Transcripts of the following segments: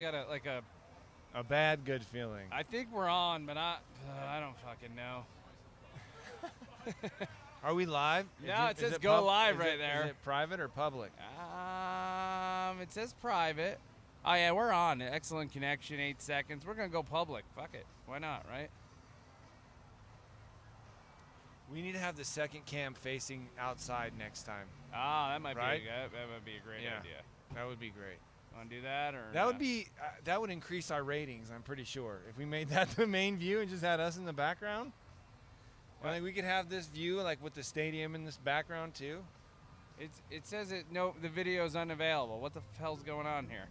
Got A bad good feeling. I think we're on, but I don't fucking know. Are we live? No, it says go live right there. Is it private or public? It says private. Oh yeah, we're on. Excellent connection. 8 seconds. We're gonna go public. Fuck it. Why not, right? We need to have the second cam facing outside next time. That might Right? be that might be a great Yeah. idea. That would be great. Want to do that or That would be that would increase our ratings. I'm pretty sure if we made that the main view and just had us in the background. I think we could have this view like with the stadium in this background too. It says the video is unavailable. What the hell's going on here?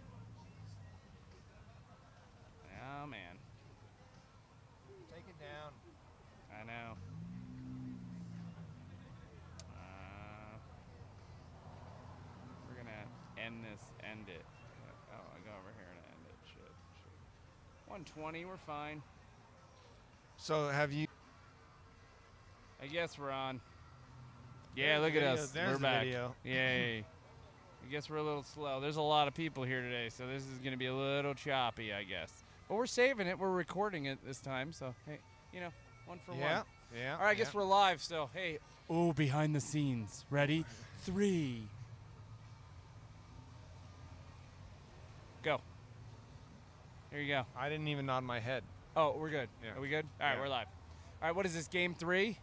Oh man, Take it down. I know. We're gonna end it. Oh, I go over here and end it. Shit. 120, we're fine. So have you? I guess we're on. Yeah, There's look the at video. us. There's We're the back. video. Yay. I guess we're a little slow. There's a lot of people here today, so this is going to be a little choppy, I guess. But we're saving it. We're recording it this time, so hey, one for one. Yeah. All right, I guess we're live still. Hey. Oh, behind the scenes. Ready? 3. Go. Here you go. I didn't even nod my head. Oh, we're good. Yeah. Are we good? All right, Yeah. we're live. All right, what is this, game 3?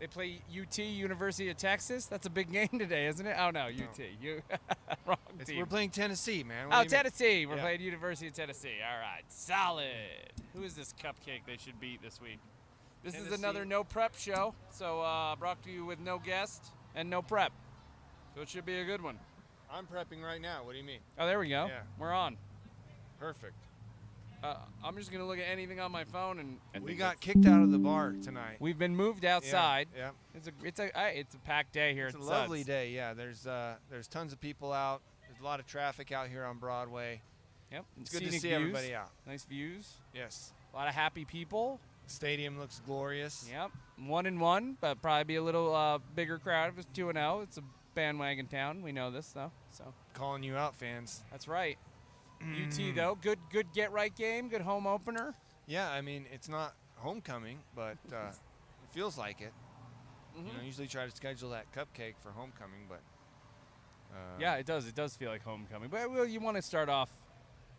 They play UT, University of Texas. That's a big game today, isn't it? Oh, no, UT. Wrong team. We're playing Tennessee, man. What do you mean? Tennessee. We're Yeah. playing University of Tennessee. All right, solid. Who is this cupcake they should beat this week? This is Tennessee. another no prep show, so brought to you with no guest and no prep. So it should be a good one. I'm prepping right now. What do you mean? Oh, there we go. Yeah. We're on. Perfect. I'm just gonna look at anything on my phone, and We got kicked out of the bar tonight. We've been moved outside. Yeah. It's a packed day here. It's at a lovely Suds. day. Yeah. There's tons of people out. There's a lot of traffic out here on Broadway. Yep. It's good to Scenic see views. everybody out. Nice views. Yes. A lot of happy people. Stadium looks glorious. Yep. 1-1, but probably be a little bigger crowd if it's 2-0. It's a bandwagon town. We know this though. So Calling you out, fans. that's right. UT though, good get right game, good home opener. Yeah. I mean, it's not homecoming, but it feels like it. Mm-hmm. You know, usually try to schedule that cupcake for homecoming, but. Yeah, it does. It does feel like homecoming. But you want to start off,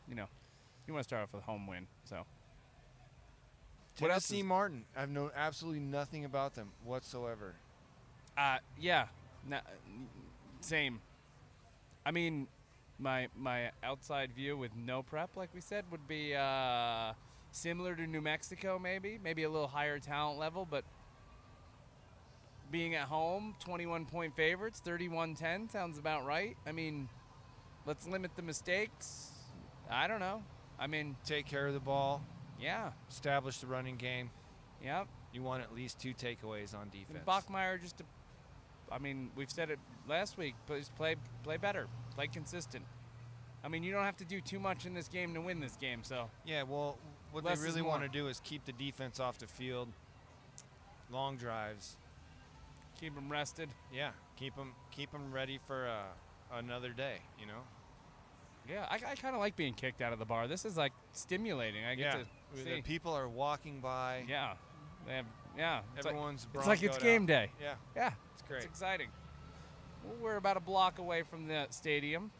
you want to start off with a home win. So. What else Tennessee is- Martin. I've known absolutely nothing about them whatsoever. Yeah, same. I mean, my outside view with no prep, like we said, would be similar to New Mexico, maybe a little higher talent level, but being at home, 21-point favorites, 31-10 sounds about right. I mean, let's limit the mistakes. I don't know. I mean, Take care of the ball. yeah, Establish the running game. yep. You want at least 2 takeaways on And defense. Bachmeier we've said it last week, but just play better, play consistent. I mean, you don't have to do too much in this game to win this game, so. Yeah, well, what Less they is really more. want to do is keep the defense off the field. Long drives. Keep them rested. Yeah, keep them ready for another day, you know? Yeah, I kind of like being kicked out of the bar. This is like stimulating. I get to The see. people are walking by. Yeah, they have. Yeah, Everyone's it's like it's broncoed game out. day. Yeah, Yeah, it's great. it's exciting. Well, we're about a block away from the stadium.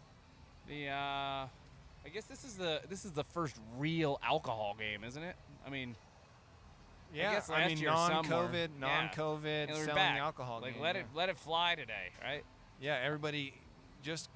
I guess this is the first real alcohol game, isn't it? I mean, Yeah, guess last year somewhere. non-COVID, and we're selling back. alcohol Like game. let it fly today, right? Yeah, everybody just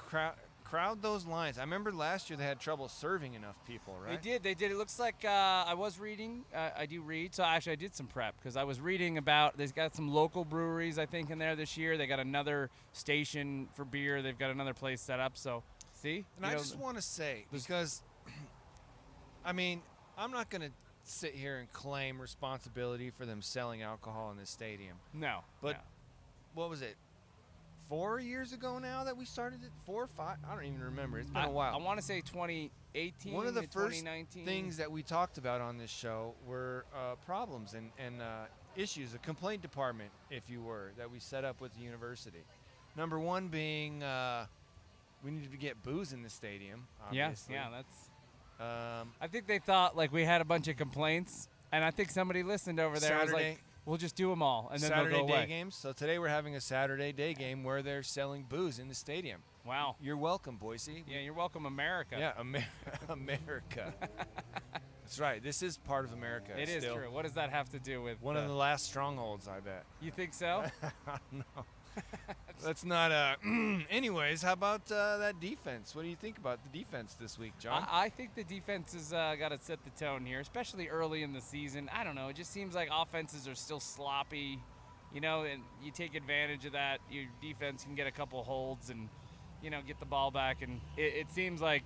crowd those lines. I remember last year they had trouble serving enough people, right? They did. It looks like I was reading. I do read. So actually, I did some prep because I was reading about. They've got some local breweries, I think, in there this year. They got another station for beer. They've got another place set up. So see. And I just want to say, because, I mean, I'm not going to sit here and claim responsibility for them selling alcohol in this stadium. No. But no. what was it? 4 years ago now that we started it? 4 or 5? I don't even remember. It's been a while. I want to say 2018. One of the to first 2019. things that we talked about on this show were problems and issues, a complaint department, if you were, that we set up with the university. Number one being we needed to get booze in the stadium, obviously. Yeah, that's I think they thought like we had a bunch of complaints, and I think somebody listened over there. Was like, we'll just do them all, and then Saturday they'll go day away. games. So today we're having a Saturday day game where they're selling booze in the stadium. Wow. You're welcome, Boise. Yeah, you're welcome, America. Yeah, America. That's right. This is part of America. It is still. true. What does that have to do with One of the last strongholds, I bet. You think so? No. Let's not. Anyways, how about that defense? What do you think about the defense this week, John? I think the defense has got to set the tone here, especially early in the season. I don't know. It just seems like offenses are still sloppy, you know, and you take advantage of that. Your defense can get a couple holds and, you know, get the ball back. And it seems like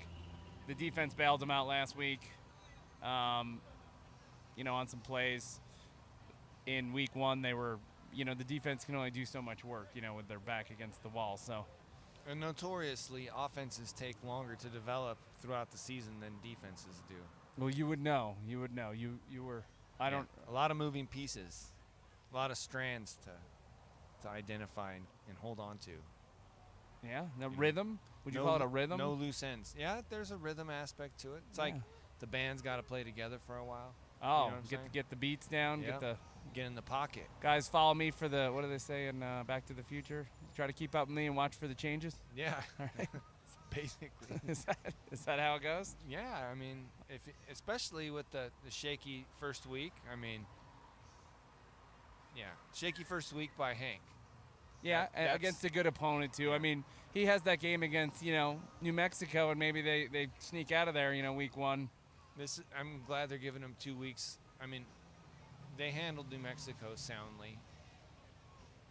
the defense bailed them out last week, you know, on some plays. In week one, they were, you know, the defense can only do so much work, you know, with their back against the wall. So, and notoriously, offenses take longer to develop throughout the season than defenses do. well, you would know. You would know. You were. I don't. A lot of moving pieces, a lot of strands to identify and hold on to. Yeah. No Yeah. rhythm. Would you call it a rhythm? No loose ends. Yeah, there's a rhythm aspect to it. It's like the band's got to play together for a while. Oh, you know what I'm saying? get the beats down. Yeah. Get in the pocket. Guys, follow me for the, what do they say in Back to the Future? Try to keep up with me and watch for the changes. Yeah. All right. Basically. is that how it goes? Yeah, I mean, especially with the shaky first week. I mean, yeah, shaky first week by Hank. Yeah, and that's- against a good opponent too. I mean, he has that game against, you know, New Mexico, and maybe they sneak out of there, you know, week one. I'm glad they're giving him 2 weeks. I mean, they handled New Mexico soundly.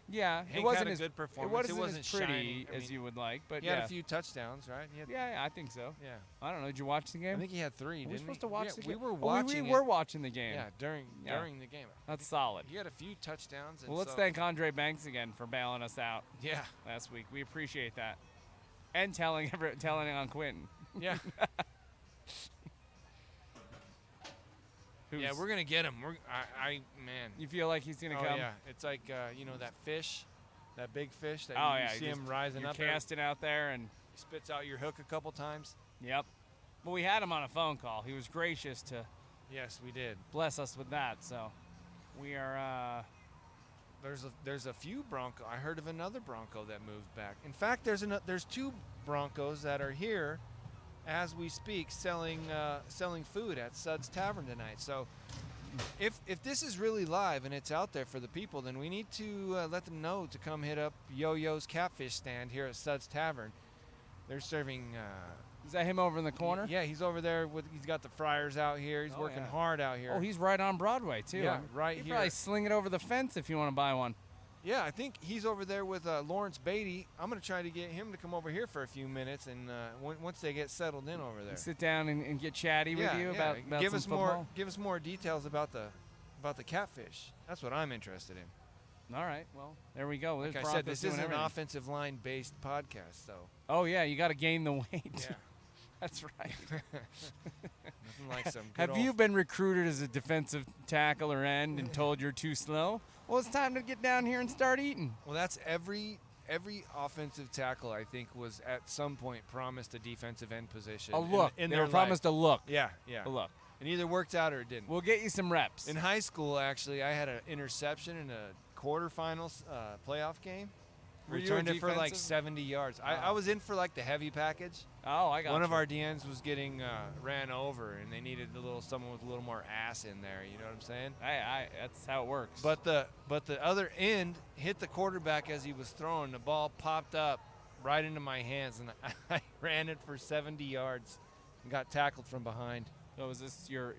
Yeah, Hank it wasn't had a as good performance. It wasn't as pretty shiny. I as mean, you would like, but he had a few touchdowns, right? yeah, I think so. Yeah. I don't know. Did you watch the game? I think he had 3, Were didn't we he? supposed to watch Yeah, the we game? were Oh, watching we it. were watching the game. Yeah, during the game. That's solid. He had a few touchdowns. And Well, let's so, thank Andre Banks again for bailing us out Yeah, last week. We appreciate that. And telling on Quentin. yeah. Yeah, we're gonna get him. Man. You feel like he's gonna Oh come? yeah, it's like you know that fish, that big fish that Oh, you yeah, see just- him rising You're up. There. casting out there, and He spits out your hook a couple times. yep. Well, we had him on a phone call. He was gracious to Yes, we did. bless us with that. So we are. There's a few Bronco. I heard of another Bronco that moved back. In fact, there's 2 Broncos that are here, as we speak, selling food at Sud's Tavern tonight. So, if this is really live and it's out there for the people, then we need to let them know to come hit up Yo-Yo's Catfish stand here at Sud's Tavern. They're serving. Is that him over in the corner? Yeah, he's over there he's got the fryers out here. He's Oh, working yeah. hard out here. Oh, he's right on Broadway too. Yeah, right you here. Probably sling it over the fence if you want to buy one. Yeah, I think he's over there with Lawrence Beatty. I'm going to try to get him to come over here for a few minutes, and once they get settled in over there. Sit down and get chatty with you about give some us football. give us more details about the catfish. That's what I'm interested in. All right. Well, there we go. There's Like I said, Broncos this is doing an everything. offensive line based podcast, so Oh yeah, you got to gain the weight. yeah, That's right. nothing like some. Good Have old you been recruited as a defensive tackle or end and told you're too slow? Well, it's time to get down here and start eating. Well, that's every offensive tackle I think was at some point promised a defensive end position. A look. in they their were promised a look. Yeah, yeah. A look. It either worked out or it didn't. We'll get you some reps. In high school, actually, I had an interception in a quarterfinals playoff game. Were you a Returned it for like defensive? 70 yards. I was in for like the heavy package. Oh, I got One of you. our DNs was getting ran over, and they needed someone with a little more ass in there. You know what I'm saying? That's how it works. But the other end hit the quarterback as he was throwing. The ball popped up right into my hands, and I ran it for 70 yards and got tackled from behind. so is this your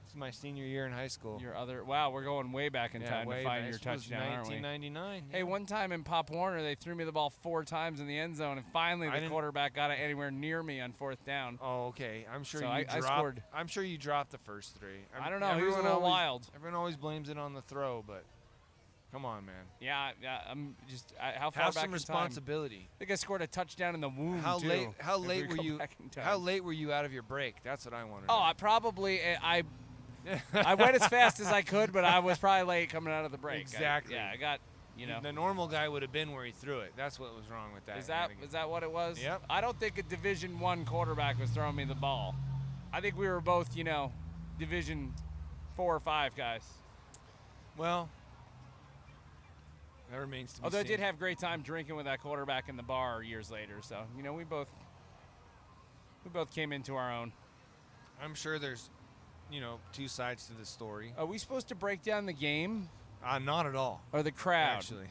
This is my senior year in high school. other? Wow, we're going way back in time to way find back. your This was touchdown, aren't we? 1999. Hey, one time in Pop Warner, they threw me the ball 4 times in the end zone, and finally I the didn't- quarterback got it anywhere near me on 4th down. Oh, okay. I'm sure So you I dropped. scored. I'm sure you dropped the first 3. I don't know. He was a little wild. Everyone always blames it on the throw, but come on, man. Yeah. I'm just how far Have back some in responsibility. I think I scored a touchdown in the womb How too. late? How if we late were go you? back in time. How late were you out of your break? That's what I want to know. Oh, I probably I went as fast as I could, but I was probably late coming out of the break. Exactly. I got The normal guy would have been where he threw it. That's what was wrong with that. Is that what it was? Yep. I don't think a Division I quarterback was throwing me the ball. I think we were both, Division 4 or 5 guys. Well, that remains to be Although I seen. did have a great time drinking with that quarterback in the bar years later. So, we both came into our own. I'm sure there's, two sides to the story. Are we supposed to break down the game Not at all, or the crowd? actually.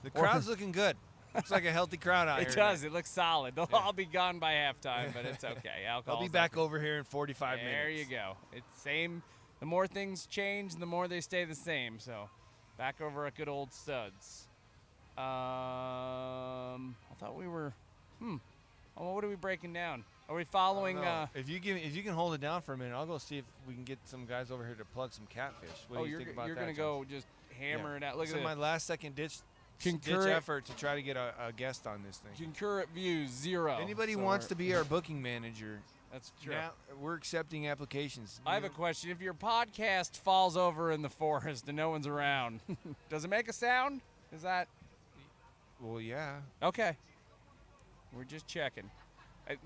The crowd's looking good. Looks like a healthy crowd out here. It does. tonight. It looks solid. They'll all be gone by halftime, but it's okay. I'll be back over here in 45 minutes. There you go. It's same. The more things change, the more they stay the same. So, back over at good old Studs. I thought we were. Oh, what are we breaking down? Are we following? If you can hold it down for a minute, I'll go see if we can get some guys over here to plug some catfish. What do you think about you're that? gonna go just hammer it out. Look This at is my last second ditch Concurrent- effort to try to get a guest on this thing. concurrent views 0. Anybody So wants we're- to be our booking manager? That's true. Now we're accepting applications. I have a question. If your podcast falls over in the forest and no one's around, does it make a sound? Is that Well, yeah. okay? We're just checking.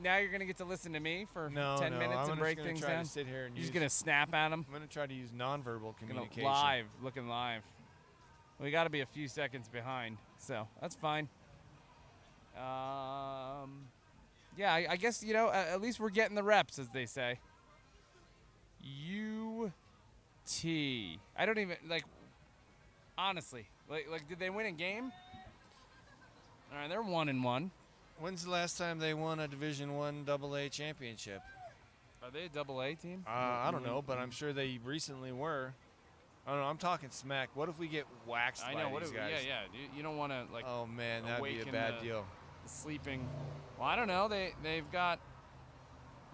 Now you're gonna get to listen to me for No, 10 no, minutes I'm and just break gonna things try down. to sit here and You're just use- gonna snap at them. I'm gonna try to use nonverbal communication. Looking live. We got to be a few seconds behind, so that's fine. Yeah, I guess at least we're getting the reps, as they say. UT. I don't even honestly, did they win a game? All right, they're 1-1. When's the last time they won a Division I AA championship? Are they a AA team? I don't know, but I'm sure they recently were. I don't know. I'm talking smack. What if we get waxed I by know. these guys? Yeah. You don't want to Oh man, that'd be a awaken bad the- deal. the sleeping. Well, I don't know. They've got.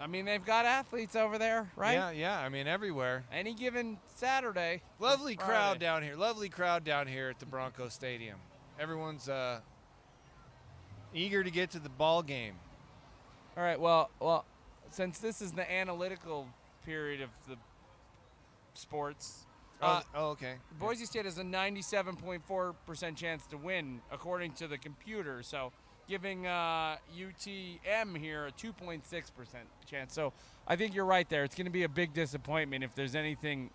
I mean, they've got athletes over there, right? Yeah. I mean, everywhere. Any given Saturday. Lovely Friday. crowd down here. Lovely crowd down here at the Bronco Stadium. Everyone's eager to get to the ball game. All right. Well, since this is the analytical period of the sports, Okay. Boise State has a 97.4% chance to win, according to the computer. So, giving UTM here a 2.6% chance. So, I think you're right there. It's going to be a big disappointment if there's anything,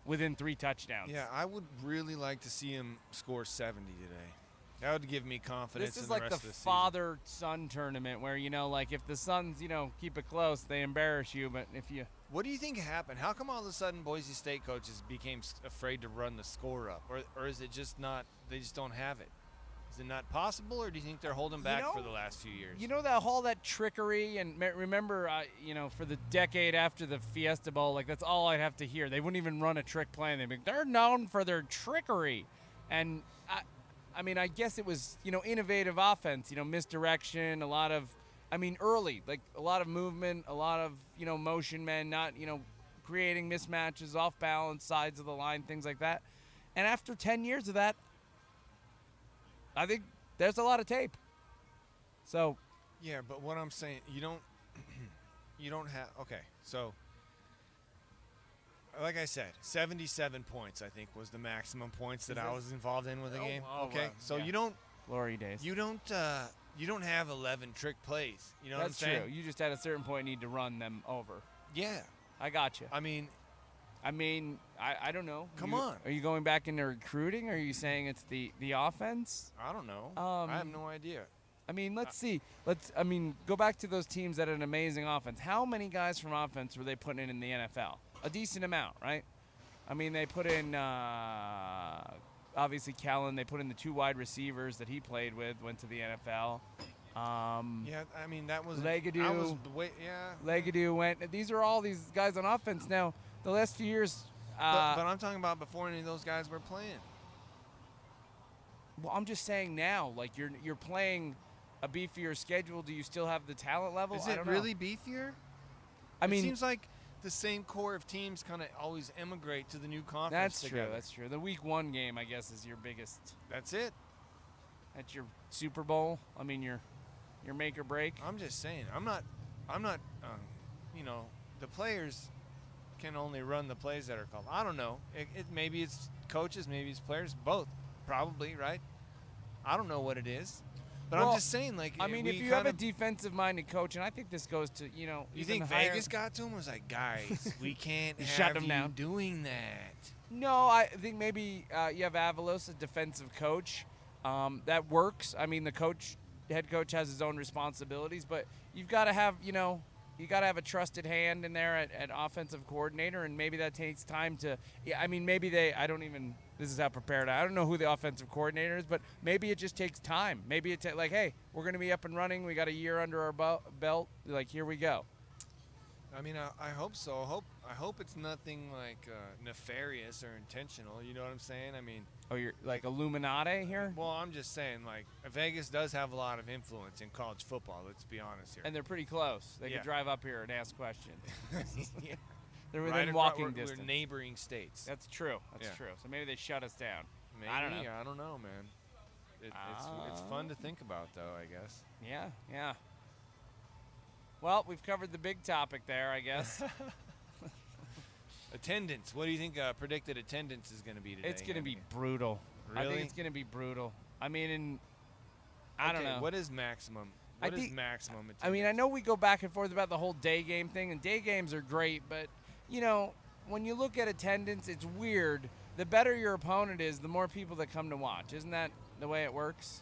within 3 touchdowns. Yeah, I would really like to see him score 70 today. That would give me confidence This is in the like rest the of the season. father-son tournament where, if the Suns, keep it close, they embarrass you. But if you What do you think happened? How come all of a sudden Boise State coaches became afraid to run the score up? Or is it just not, they just don't have it? Is it not possible, or do you think they're holding back for the last few years? that trickery, and remember, for the decade after the Fiesta Bowl, that's all I'd have to hear. They wouldn't even run a trick play, and they'd be, they're known for their trickery. And I guess it was, innovative offense, misdirection, a lot of, early, a lot of movement, a lot of, motion men, not, creating mismatches, off balance, sides of the line, things like that. And after 10 years of that, I think there's a lot of tape. So, Yeah, but what I'm saying, you don't have, okay, so, like I said, 77 points, I think, was the maximum points that I was involved in with the game. Okay, so yeah. you don't glory days. you don't have 11 trick plays. You know That's what I'm saying? true. You just at a certain point need to run them over. Yeah. I got you. I mean, I don't know. Come on. Are you going back into recruiting? Or are you saying it's the offense? I don't know. Um, I have no idea. Let's see. Go back to those teams that had an amazing offense. How many guys from offense were they putting in the NFL? A decent amount, right? They put in, obviously, Kellen. They put in the 2 wide receivers that he played with, went to the NFL. Yeah, that was Legadoo. I was the way, yeah. Legadoo went. These are all these guys on offense. Now, the last few years. But I'm talking about before any of those guys were playing. Well, I'm just saying now, you're playing a beefier schedule. Do you still have the talent level? Is I it don't know. really beefier? I mean, it seems like the same core of teams kind of always emigrate to the new conference. that's together. true. That's true. The week 1 game, I guess, is your biggest. That's it. That's your Super Bowl. Your make or break. I'm just saying. I'm not. The players can only run the plays that are called. I don't know. Maybe it's coaches, maybe it's players, both, probably, right? I don't know what it is. But I'm just saying, like, I mean, we if you have a kinda- defensive-minded coach, and I think this goes to, you know, you even think higher- Vegas got to him? Was like, guys, we can't Shut have him you down. doing that. No, I think maybe you have Avalos, a defensive coach. That works. I mean, head coach has his own responsibilities, but you've got to have, you got to have a trusted hand in there at offensive coordinator, and maybe that takes time to. Yeah, I mean, maybe this is how prepared I don't know who the offensive coordinator is, but maybe it just takes time. Maybe it's like, hey, we're going to be up and running. We got a year under our belt. Like, here we go. I mean, I hope so. I hope it's nothing like nefarious or intentional. You know what I'm saying? I mean, Oh, you're like Illuminati here? well, I'm just saying, like, Vegas does have a lot of influence in college football. Let's be honest here. And they're pretty close. They Yeah. can drive up here and ask questions. Yeah. They're Right within across- walking we're distance. neighboring states. That's true. That's Yeah. true. So maybe they shut us down. Maybe, I don't know. I don't know, man. It's fun to think about, though, I guess. Yeah, yeah. Well, we've covered the big topic there, I guess. Attendance. What do you think predicted attendance is going to be today? It's going to be Anthony? brutal. I Really? think it's going to be brutal. I mean, I don't Okay, know. What is maximum? I What is think- maximum attendance? I mean, I know we go back and forth about the whole day game thing, and day games are great, but, when you look at attendance, it's weird. The better your opponent is, the more people that come to watch. Isn't that the way it works?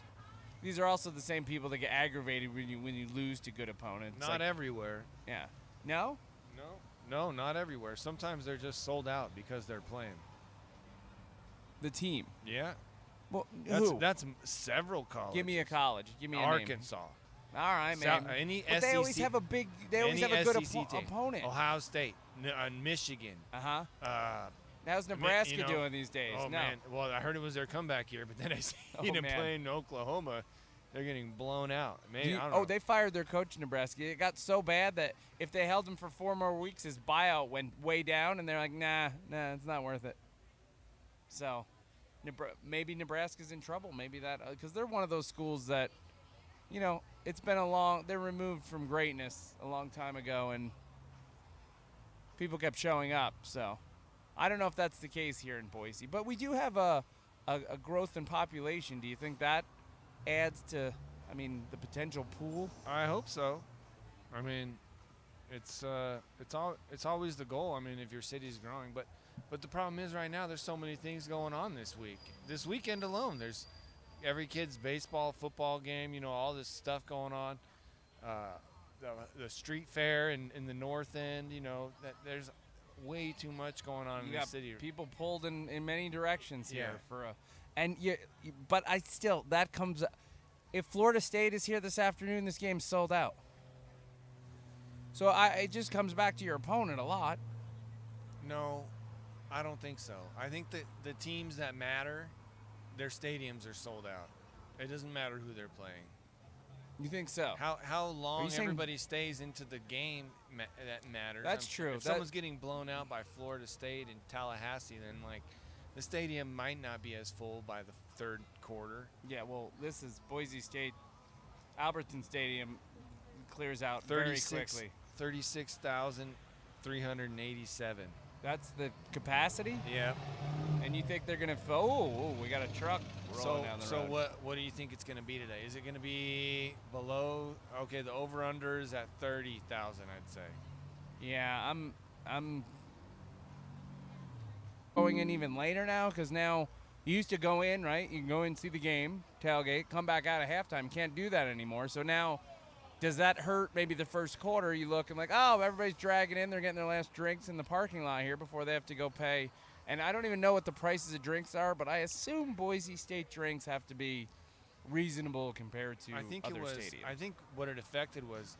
These are also the same people that get aggravated when you lose to good opponents. Not Like, everywhere. yeah. No? No, not everywhere. Sometimes they're just sold out because they're playing. The team. Yeah. Well, That's who? that's colleges. Give me a college. Give me a name. Arkansas. All right, man. Any But they always SEC have a big. They always have any a good SEC team. opponent. Ohio State, Michigan. Uh-huh. How's Nebraska doing these days? Oh No. man, well I heard it was their comeback year, but then I see Oh, them man. playing Oklahoma. They're getting blown out. Maybe, You- I don't know. they fired their coach in Nebraska. It got so bad that if they held him for 4 more weeks, his buyout went way down, and they're like, nah, it's not worth it. So, maybe Nebraska's in trouble. Maybe that because they're one of those schools that, it's been they're removed from greatness a long time ago, and people kept showing up. So, I don't know if that's the case here in Boise, but we do have a growth in population. Do you think that adds to, the potential pool? I hope so. I mean, it's always the goal. I mean, if your city's growing, but the problem is right now there's so many things going on this week. This weekend alone, there's every kid's baseball, football game. All this stuff going on. The street fair in the north end. That there's way too much going on in the city. People pulled in many directions here Yeah. for but that comes. If Florida State is here this afternoon, this game's sold out. So it just comes back to your opponent a lot. No, I don't think so. I think that the teams that matter, their stadiums are sold out. It doesn't matter who they're playing. You think so? How long saying- everybody stays into the game that matters. That's true. If someone's getting blown out by Florida State and Tallahassee, then the stadium might not be as full by the third quarter. Yeah. Well, this is Boise State. Albertson Stadium clears out very quickly. 36,387. That's the capacity, Yeah. and you think they're gonna? We got a truck rolling down the road. What do you think it's going to be today? Is it going to be below? Okay, the over/under is at 30,000, I'd say. Yeah, I'm going in even later now because now you used to go in, right? You can go in, see the game, tailgate, come back out at halftime. Can't do that anymore. So now, does that hurt maybe the first quarter? You look and like, oh, everybody's dragging in. They're getting their last drinks in the parking lot here before they have to go pay. And I don't even know what the prices of drinks are, but I assume Boise State drinks have to be reasonable compared to I think other it was. stadiums. I think what it affected was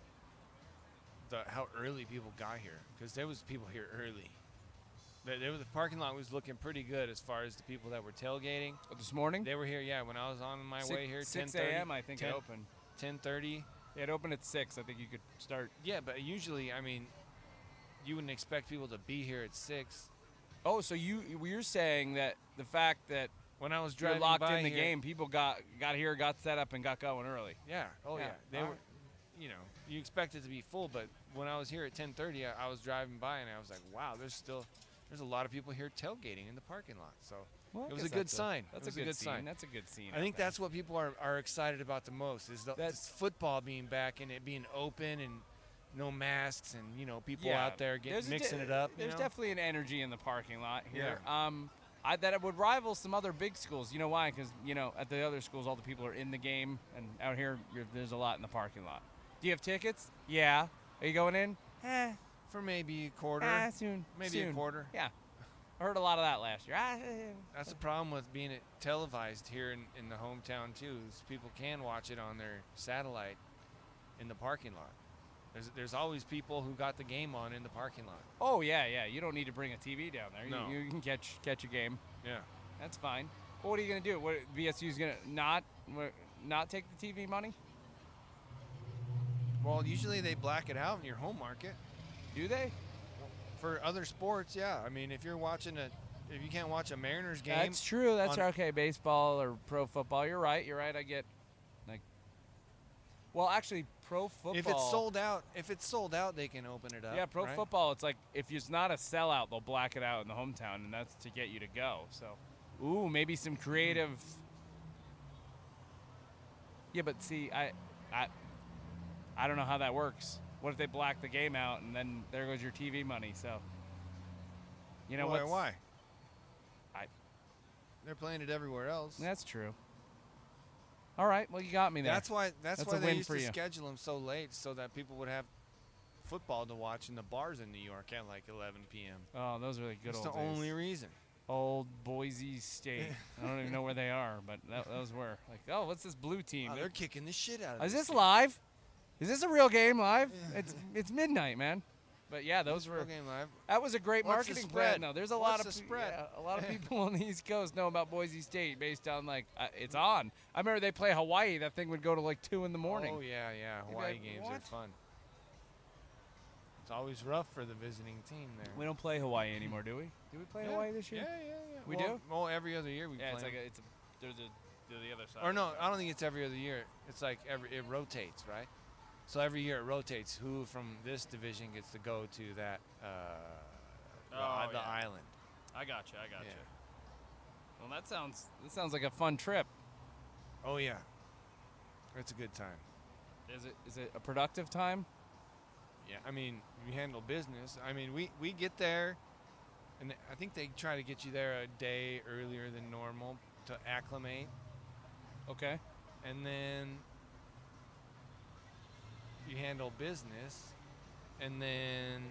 how early people got here, because there was people here early. The parking lot was looking pretty good as far as the people that were tailgating. This morning? They were here, yeah. When I was on my way here, 6 10:30, a.m. I think it opened. 10:30. It opened at 6. I think you could start. Yeah, but usually, you wouldn't expect people to be here at 6. Oh, so you're saying that the fact that When I was you're driving locked by in the here, game, people got here, got set up, and got going early. Yeah. Oh, yeah. Yeah. They All were. right. You expect it to be full, but when I was here at 10:30, I was driving by and I was like, wow, there's a lot of people here tailgating in the parking lot. So Well, I It was guess a good that's sign. That's It was a a good good scene. sign. That's a good scene. I think that's what people are excited about the most is this football being back and it being open and no masks and people out there mixing it up. There's definitely an energy in the parking lot here. Yeah. That it would rival some other big schools. You know why? Because at the other schools, all the people are in the game, and out here, there's a lot in the parking lot. Do you have tickets? Yeah. Are you going in? For maybe a quarter. Soon. Maybe soon. a quarter. Yeah. I heard a lot of that last year. That's the problem with being televised here in the hometown too. Is people can watch it on their satellite in the parking lot. There's always people who got the game on in the parking lot. Oh yeah. You don't need to bring a TV down there. No. You can catch a game. Yeah. That's fine. Well, what are you gonna do? What VSU's gonna not take the TV money? Well, usually they black it out in your home market. Do they? For other sports, yeah. I mean, if you can't watch a Mariners game, That's true. That's okay. Baseball or pro football. You're right. I get well, actually, pro football. if it's sold out, they can open it up. Yeah, pro right? football. It's like if it's not a sellout, they'll black it out in the hometown, and that's to get you to go. So, maybe some creative. Yeah, but see, I don't know how that works. What if they black the game out and then there goes your TV money? So, Why? I- They're playing it everywhere else. That's true. All right, well, you got me there. That's why That's they a win used for to you. schedule them so late so that people would have football to watch in the bars in New York at like 11 p.m. Oh, those are the good That's old the days. only reason. Old Boise State. I don't even know where they are, but those were like, what's this blue team? Oh, they're kicking the shit out of Is this this live? Is this a real game live? It's midnight, man. But yeah, those were. game live. That was a great What's the marketing spread? plan. No, there's a lot What's of the spread? a lot of people on the East Coast know about Boise State based on it's on. I remember they play Hawaii. That thing would go to like 2 in the morning. Oh yeah. You'd be Hawaii like, games "What?" are fun. It's always rough for the visiting team there. We don't play Hawaii anymore, do we? Do we play Hawaii this year? Yeah. We well, do? Well, every other year we Yeah, play. they're the other side. Or no, I don't think it's every other year. It's like it rotates, right? So every year it rotates. Who from this division gets to go to that the island? I got you. Yeah. Well, that sounds like a fun trip. Oh yeah, it's a good time. Is it a productive time? Yeah, I mean, we handle business. I mean, we get there, and I think they try to get you there a day earlier than normal to acclimate, Okay. and then you handle business, and then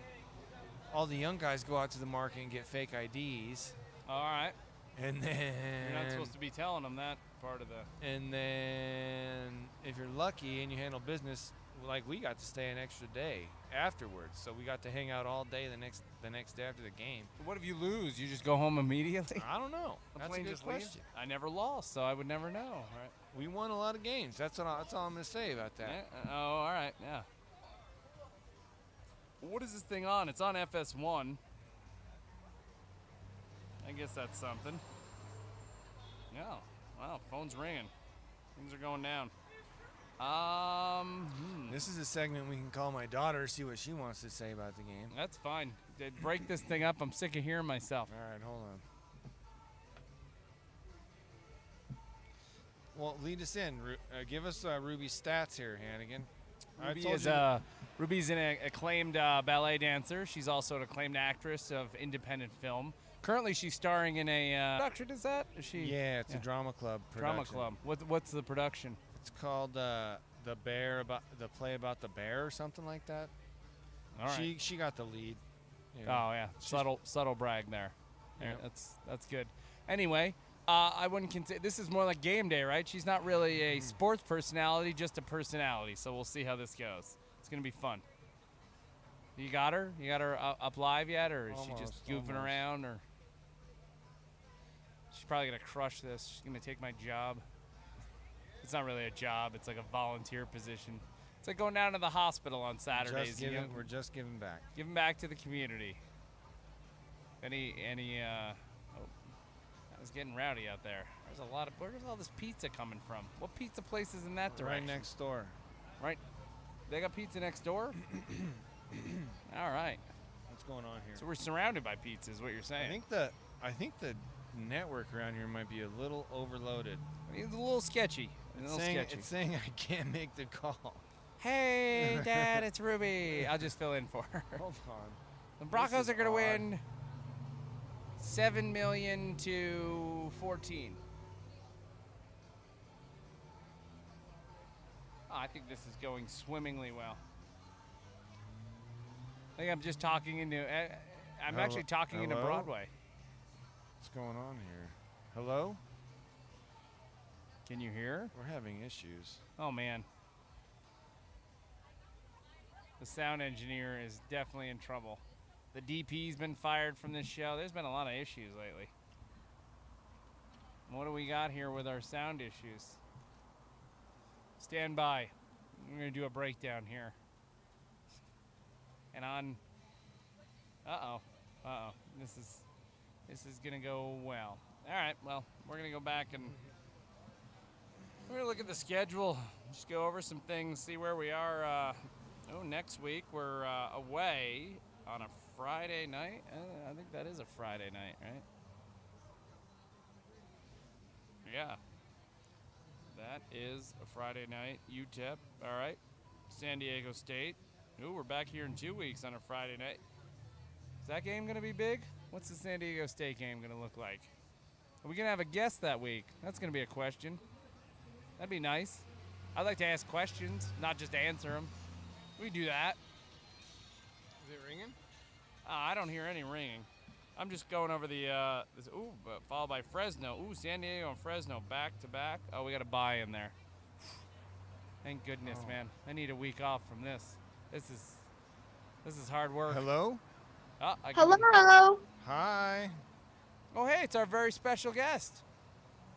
all the young guys go out to the market and get fake IDs, All right. and then You're not supposed to be telling them that part of the. And then if you're lucky and you handle business, like we got to stay an extra day afterwards, so we got to hang out all day the next day after the game. What if you lose? You just go home immediately? I don't know. The That's a plane good just leaves? question. I never lost, so I would never know. Right? We won a lot of games. That's all I'm gonna say about that. Yeah. Oh, all right. Yeah. What is this thing on? It's on FS1. I guess that's something. Yeah. Wow. Phone's ringing. Things are going down. This is a segment we can call my daughter, see what she wants to say about the game. That's fine. Break this thing up. I'm sick of hearing myself. All right, hold on. Well, lead us in. Give us Ruby's stats here, Hannigan. Ruby's an acclaimed ballet dancer. She's also an acclaimed actress of independent film. Currently, she's starring in a production. Is that? Is she? Yeah, it's a drama club production. Drama club. What's the production? It's called the play about the bear or something like that. All right. She got the lead. Oh yeah, subtle brag there. Yeah. That's good. Anyway, I wouldn't consider this is more like game day, right? She's not really a sports personality, just a personality. So we'll see how this goes. It's gonna be fun. You got her? You got her up live yet, or is she just goofing around? Or she's probably gonna crush this. She's gonna take my job. It's not really a job. It's like a volunteer position. It's like going down to the hospital on Saturdays. We're just giving back. Giving back to the community. It's getting rowdy out there. There's a lot of. Where's all this pizza coming from? What pizza place is in that direction? Right next door. Right. They got pizza next door. All right. What's going on here? So we're surrounded by pizza, is what you're saying. I think the network around here might be a little overloaded. It's a little sketchy. It's saying I can't make the call. Hey, Dad, it's Ruby. I'll just fill in for her. Hold on. The Broncos This is are going to odd. win 7 million to 14. Oh, I think this is going swimmingly well. I think I'm just talking into. I'm actually talking into Hello? Broadway. What's going on here? Hello? Can you hear? We're having issues. Oh man. The sound engineer is definitely in trouble. The DP's been fired from this show. There's been a lot of issues lately. What do we got here with our sound issues? Stand by. We're going to do a breakdown here. And on. Uh-oh. Uh-oh. This is going to go well. All right. Well, we're going to go back and we're going to look at the schedule. Just go over some things, see where we are. Next week we're away on a Friday night. I think that is a Friday night, right? Yeah. That is a Friday night. UTEP. All right. San Diego State. Ooh, we're back here in 2 weeks on a Friday night. Is that game going to be big? What's the San Diego State game going to look like? Are we going to have a guest that week? That's going to be a question. That'd be nice. I'd like to ask questions, not just answer them. We do that. Is it ringing? I don't hear any ringing. I'm just going over the, followed by Fresno. Ooh, San Diego and Fresno back to back. Oh, we got a bye in there. Thank goodness, man. I need a week off from this. This is hard work. Hello? Oh, Hello. Hi. Oh, hey, it's our very special guest.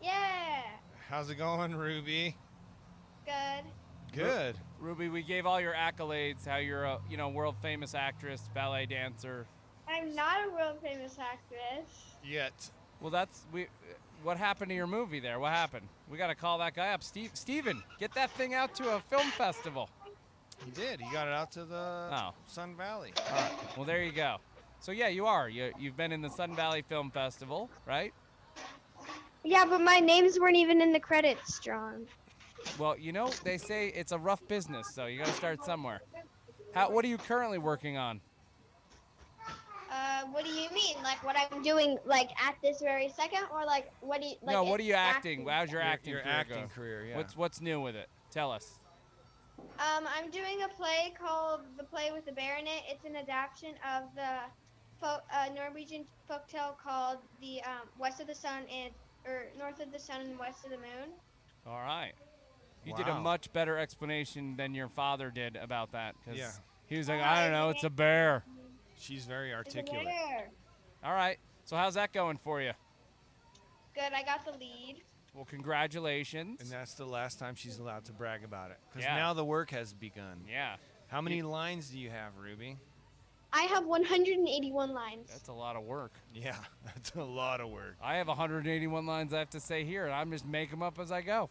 Yeah. How's it going, Ruby? Good. Good. Ruby, we gave all your accolades, how you're a, world famous actress, ballet dancer. I'm not a world famous actress. Yet. Well, what happened to your movie there? What happened? We got to call that guy up. Steven, get that thing out to a film festival. He did. He got it out to the Sun Valley. All right. Well, there you go. So, yeah, you are. You've been in the Sun Valley Film Festival, right? Yeah, but my names weren't even in the credits, John. Well, they say it's a rough business, so you got to start somewhere. What are you currently working on? What do you mean? Like what I'm doing, like at this very second, or like what do you? Like, No, what are you acting? How's your acting Your career acting go? career, yeah. What's new with it? Tell us. I'm doing a play called The Play with the Bear in It. It's an adaptation of the Norwegian folktale called the West of the Sun or North of the Sun and West of the Moon. All right. You did a Wow. much better explanation than your father did about that. Cause Yeah. he was like, I don't know, it's a bear. She's very It's a articulate. bear. All right. So how's that going for you? Good. I got the lead. Well, congratulations. And that's the last time she's allowed to brag about it. Because Yeah. now the work has begun. Yeah. How many lines do you have, Ruby? I have 181 lines. That's a lot of work. Yeah, that's a lot of work. I have 181 lines I have to say here, and I'm just make them up as I go.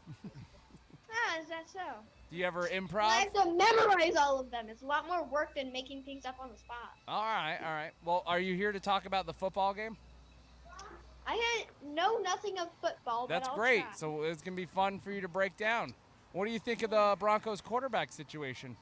Is that so? Do you ever I improv? have to memorize all of them. It's a lot more work than making things up on the spot. All right. Well, are you here to talk about the football game? I know nothing of football, That's but I'll great. try. So it's going to be fun for you to break down. What do you think of the Broncos quarterback situation?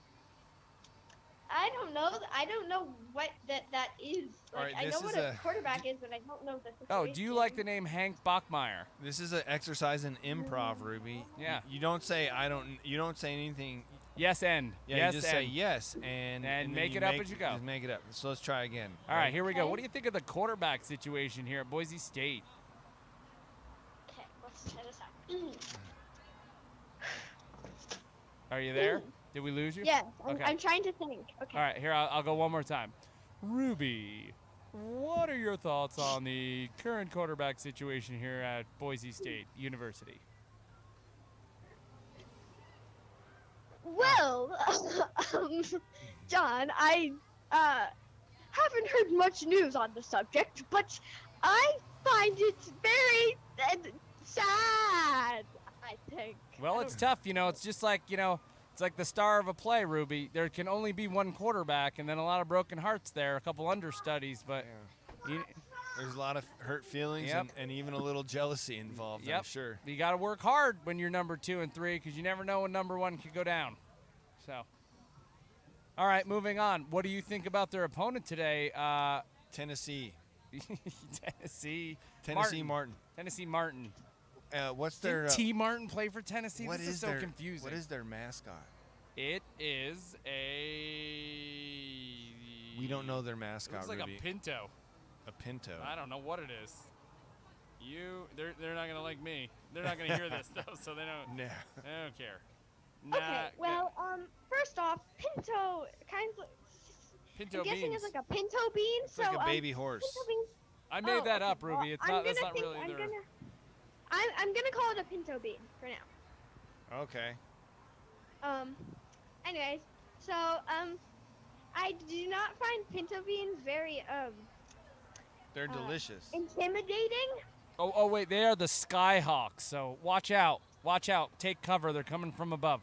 I don't know. I don't know what that is. All Like, right, I this know is what a a- quarterback is, but I don't know the situation. Oh, do you like the name Hank Bachmeyer? This is an exercise in improv, Ruby. Yeah. You don't say I don't. You don't say anything. Yes, and. Yeah, yes, you just and. say yes and And then make you it up as you go. Just make it up. So let's try again. All right, here we go. Okay. What do you think of the quarterback situation here at Boise State? Okay, let's try this out. Are you there? Did we lose you? Yes, Okay. I'm trying to think. Okay. All right, here, I'll go one more time. Ruby, what are your thoughts on the current quarterback situation here at Boise State University? Well, John, I haven't heard much news on the subject, but I find it very sad. I think. Well, it's tough, it's just like, it's like the star of a play, Ruby. There can only be one quarterback, and then a lot of broken hearts there, a couple understudies, but There's a lot of hurt feelings Yep. and even a little jealousy involved, I'm Yep. sure. You got to work hard when you're number 2 and 3 because you never know when number 1 could go down. So, all right, moving on. What do you think about their opponent today? Tennessee. Tennessee. Martin. Tennessee Martin. What's their Did T. Martin play for Tennessee? what This is so their, confusing. What is their mascot? It is a. We don't know their It mascot, looks like Ruby. a pinto. A pinto. I don't know what it is. They're not gonna like me. They're not gonna hear this though, so they don't. Nah. They don't care. Okay, Nah, well, first off, pinto kind of. pinto I'm guessing beans. it's like a pinto bean. It's so like a baby horse. pinto beans. I made that okay, up, Ruby. well, It's not. That's not really. I'm gonna call it a pinto bean for now. Okay. Anyways, so I do not find pinto beans very They're delicious. intimidating. Oh, wait. They are the Skyhawks. So watch out. Watch out. Take cover. They're coming from above.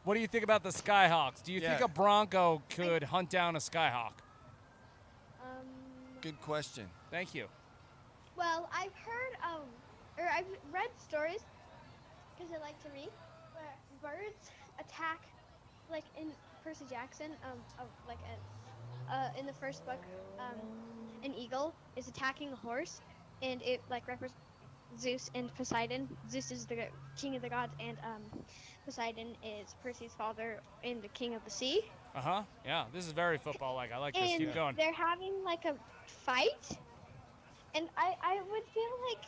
What do you think about the Skyhawks? Do you think Yeah. a Bronco could hunt down a Skyhawk? Good question. Thank you. Well, I've heard or I've read stories because I like to read where birds attack, like in Percy Jackson, in the first book, an eagle is attacking a horse, and it like represents Zeus and Poseidon. Zeus is the king of the gods, and Poseidon is Percy's father and the king of the sea. Yeah, this is very football-like. I like this. And Keep going. they're having like a fight, and I would feel like,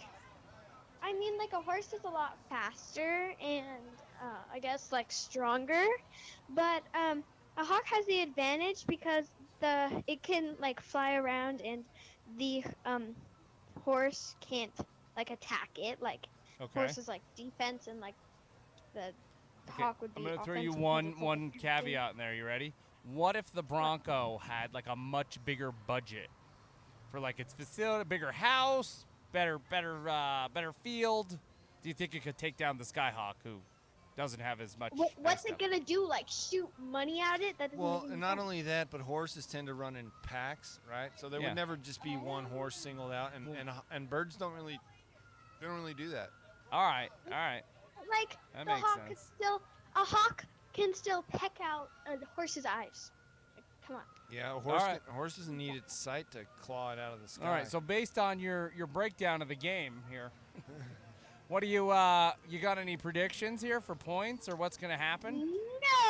I mean, like a horse is a lot faster and I guess like stronger, but a hawk has the advantage because it can like fly around and the horse can't like attack it. Like Okay. horse is like defense and like the Okay, hawk would be I'm gonna throw you offensive because one it's, like, one a caveat in there. You ready? What if the Bronco had like a much bigger budget for like its facility, bigger house, better field? Do you think it could take down the Skyhawk, who doesn't have as much? What's nice it stuff? gonna do? Like shoot money at it? That doesn't Well, make any not sense. only that, but horses tend to run in packs, right? So there Yeah. would never just be one horse singled out, and birds don't really do that. All right. Like That the makes hawk could sense. a hawk can still peck out a horse's eyes. Like, come on. Yeah, a right. horse doesn't need its sight to claw it out of the sky. All right. So based on your breakdown of the game here, what do you got any predictions here for points or what's gonna happen?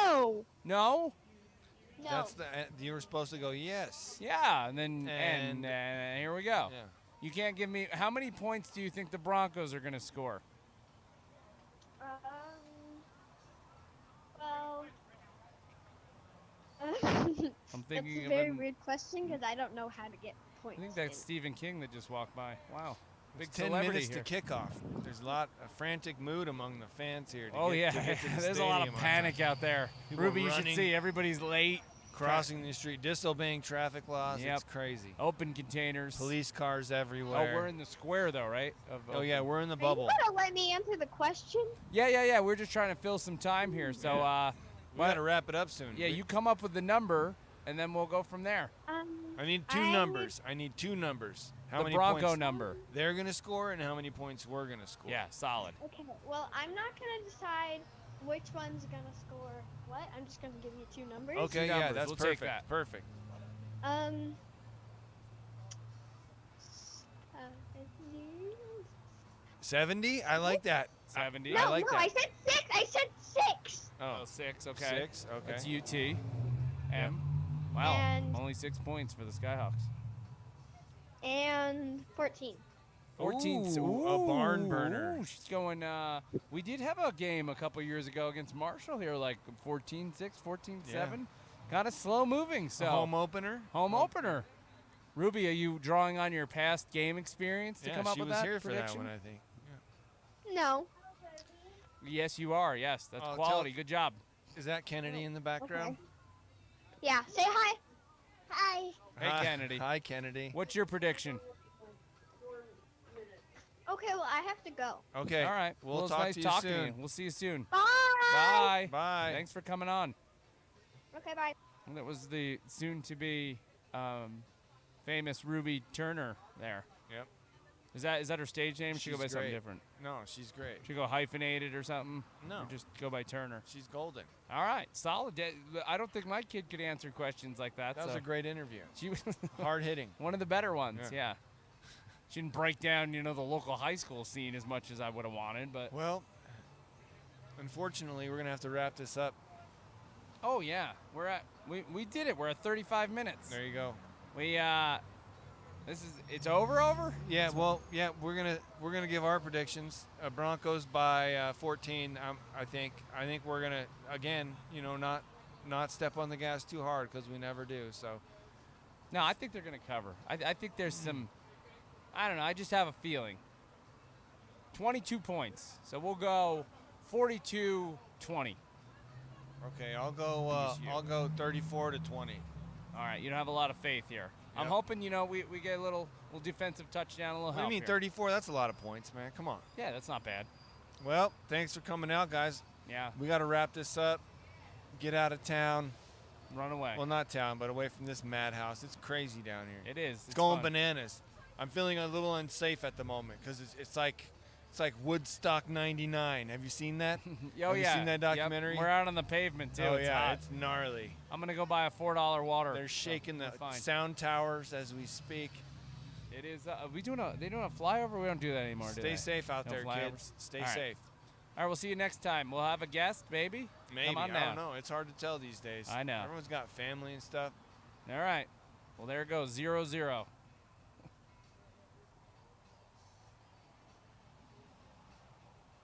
No. No. No. That's you were supposed to go yes. Yeah, and then And- and here we go. Yeah. You can't give me how many points do you think the Broncos are gonna score? Well. I'm That's thinking a of very an- weird question because I don't know how to get points. I think that's in. Stephen King that just walked by. Wow. Big It's 10 celebrity minutes here. to kickoff. There's a frantic mood among the fans here. Oh yeah, there's a lot of panic out there. People Ruby, you should running. see everybody's late. Crossing the street, disobeying traffic laws. Yep. It's crazy. Open containers. Police cars Oh, everywhere. we're in the square though, right? Oh yeah, we're in the Are bubble. you gonna let me answer the question? Yeah. We're just trying to fill some time here. So We gotta wrap it up soon. yeah, you come up with the number, and then we'll go from there. I need two numbers. I need two numbers. How The many Bronco points number. they're gonna score and how many points we're gonna score. Yeah, solid. Okay. Well, I'm not gonna decide which one's gonna score what. I'm just gonna give you two numbers. Okay. Two Yeah, numbers. that's We'll perfect. take that. Perfect. Um. 70. I like that. 70. No, I like that. I said six. I said six. Oh, 6. Okay. 6. Okay. That's UT. M. Wow. And- Only 6 points for the Skyhawks. And 14. 14. Ooh, a barn burner. Ooh, she's going. We did have a game a couple years ago against Marshall here, like 14-6, 14-7. Kind of slow moving. So A home opener. Home opener. Ruby, are you drawing on your past game experience to Yeah, come up she with was that here for prediction? that one, I think. No. Yes, you are. Yes, that's Oh, quality. Good job. Is that Kennedy in the background? Yeah. Say hi. Hi. Hey, Hi. Kennedy. Hi, Kennedy. What's your prediction? Okay. Well, I have to go. Okay. All right. We'll well, it's talk nice to you talking soon. to you. We'll see you soon. Bye. Bye. Bye. Thanks for coming on. Okay. Bye. That was the soon-to-be famous Ruby Turner there. Yep. Is that her stage name? She go She's by something great. different. No, she's great. She go hyphenated or something. No. Or just go by Turner. She's golden. All right, solid. I don't think my kid could answer questions like that. That was so a great interview. she was Hard hitting. one of the better ones. Yeah. Yeah. She didn't break down, the local high school scene as much as I would have wanted, but Well, unfortunately, we're gonna have to wrap this up. oh yeah, we did it. We're at 35 minutes. There you go. We it's over. Yeah. Well, yeah. We're gonna give our predictions. Broncos by 14. I think we're gonna again, not step on the gas too hard because we never do. So No, I think they're gonna cover. I think there's some. I don't know. I just have a feeling. 22 points. So we'll go 42-20. okay, I'll go. Yes, you. I'll go 34-20. All right, you don't have a lot of faith here. I'm Yep. hoping, we get a little defensive touchdown, a little What do help you mean here. 34? That's a lot of points, man. Come on. Yeah, that's not bad. Well, thanks for coming out, guys. Yeah, We got to wrap this up. Get out of town. run away. Well, not town, but away from this madhouse. It's crazy down here. It is. It's going fun. bananas. I'm feeling a little unsafe at the moment because it's like Woodstock '99. Have you seen that? Oh, Have you yeah. seen that Yep, documentary? We're out on the pavement, too. Oh it's yeah, hot. it's gnarly. I'm going to go buy a $4 water. They're shaking we're the fine. sound towers as we speak. It is. They doing a flyover? We don't do that anymore, do Stay they? safe out No there, flyovers? kids. Stay All right. safe. All right, we'll see you next time. We'll have a guest, maybe? Maybe. Come on I down. don't know. It's hard to tell these days. I know. Everyone's got family and stuff. All right. Well, there it goes. 0-0.